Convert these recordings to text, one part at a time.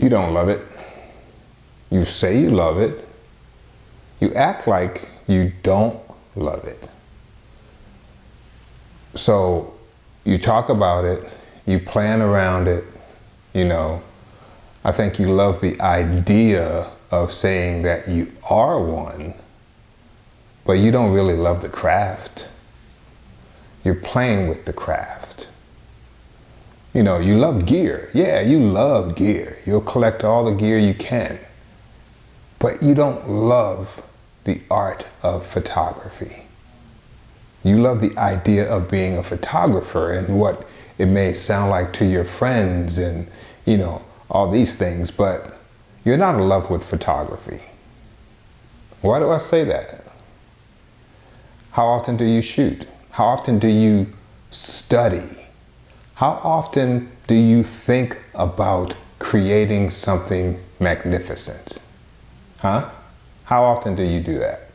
You don't love it. You say you love it. You act like you don't love it. So you talk about it, you plan around it, I think you love the idea of saying that you are one, but you don't really love the craft. You're playing with the craft. You love gear. Yeah, you love gear. You'll collect all the gear you can. But you don't love the art of photography. You love the idea of being a photographer and what it may sound like to your friends and, all these things, but you're not in love with photography. Why do I say that? How often do you shoot? How often do you study? How often do you think about creating something magnificent? Huh? How often do you do that?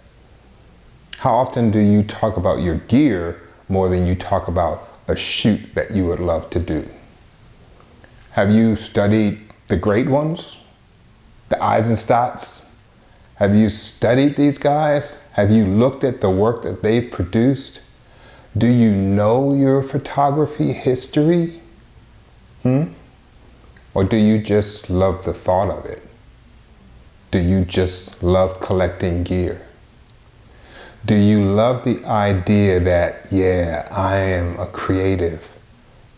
How often do you talk about your gear more than you talk about a shoot that you would love to do? Have you studied the great ones? The Eisenstadts? Have you studied these guys? Have you looked at the work that they've produced? Do you know your photography history? Or do you just love the thought of it? Do you just love collecting gear? Do you love the idea that, yeah, I am a creative,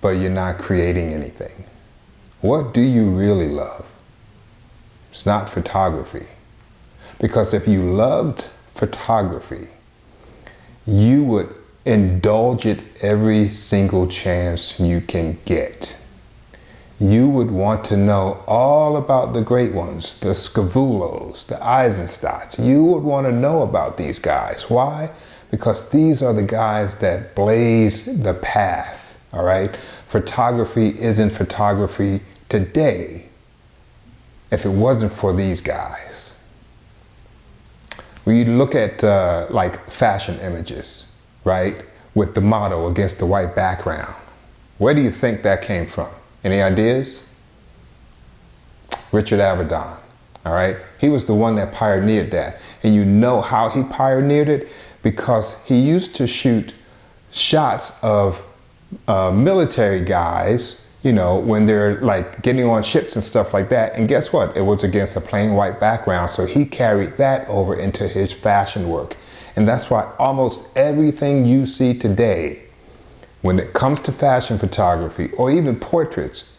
but you're not creating anything? What do you really love? It's not photography. Because if you loved photography, you would indulge it every single chance you can get. You would want to know all about the great ones, the Scavulos, the Eisenstadts. You would want to know about these guys. Why? Because these are the guys that blaze the path, all right? Photography isn't photography today if it wasn't for these guys. When you look at like fashion images, right? With the motto against the white background, where do you think that came from? Any ideas? Richard Avedon, all right? He was the one that pioneered that. And you know how he pioneered it? Because he used to shoot shots of military guys, when they're like getting on ships and stuff like that. And guess what? It was against a plain white background. So he carried that over into his fashion work. And that's why almost everything you see today, when it comes to fashion photography or even portraits,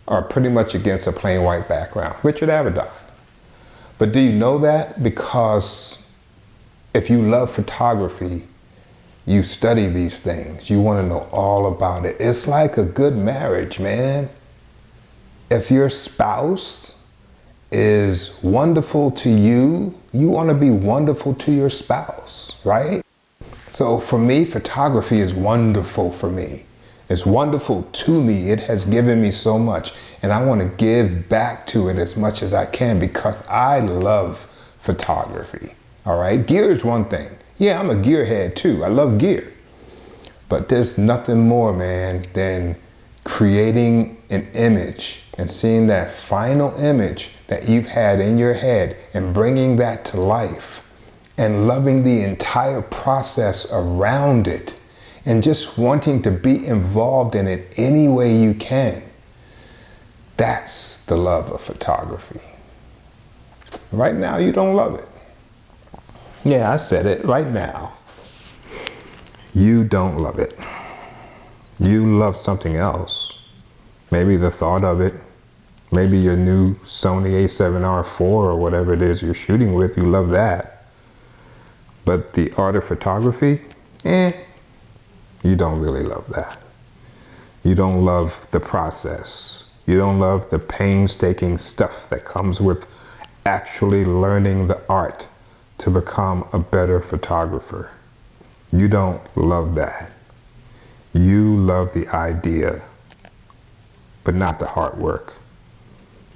are pretty much against a plain white background. Richard Avedon. But do you know that? Because if you love photography, you study these things. You want to know all about it. It's like a good marriage, man. If your spouse is wonderful to you, you want to be wonderful to your spouse, right? So for me, photography is wonderful for me. It's wonderful to me. It has given me so much, and I want to give back to it as much as I can because I love photography. All right, gear is one thing. Yeah, I'm a gearhead too. I love gear. But there's nothing more, man, than creating an image and seeing that final image that you've had in your head and bringing that to life and loving the entire process around it and just wanting to be involved in it any way you can. That's the love of photography. Right now, you don't love it. Yeah, I said it right now. You don't love it. You love something else. Maybe the thought of it. Maybe your new Sony A7R4 or whatever it is you're shooting with, you love that. But the art of photography, you don't really love that. You don't love the process. You don't love the painstaking stuff that comes with actually learning the art to become a better photographer. You don't love that. You love the idea, but not the hard work,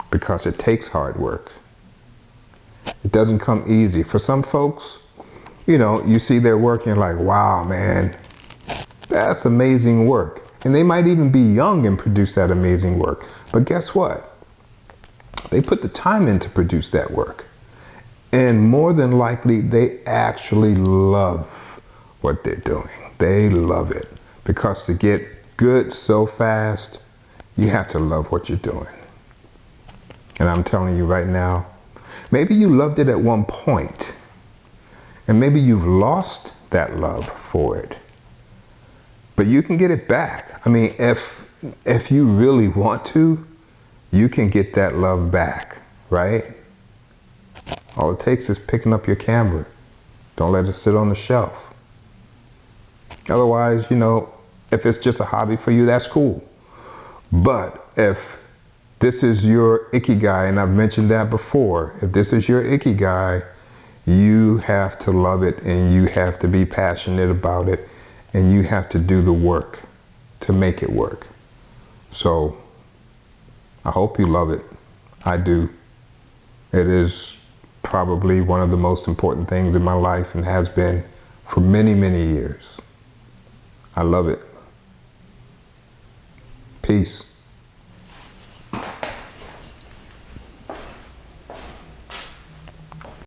because it takes hard work. It doesn't come easy. For some folks, you see their work and you're like, wow, man, that's amazing work. And they might even be young and produce that amazing work. But guess what? They put the time in to produce that work. And more than likely, they actually love what they're doing. They love it. Because to get good so fast, you have to love what you're doing. And I'm telling you right now, maybe you loved it at one point, and maybe you've lost that love for it. But you can get it back. I mean, if you really want to, you can get that love back, right? All it takes is picking up your camera. Don't let it sit on the shelf. Otherwise, you know, if it's just a hobby for you, that's cool. But if this is your ikigai, and I've mentioned that before, if this is your ikigai, you have to love it, and you have to be passionate about it, and you have to do the work to make it work. So I hope you love it. I do. It is probably one of the most important things in my life, and has been for many, many years. I love it. Peace.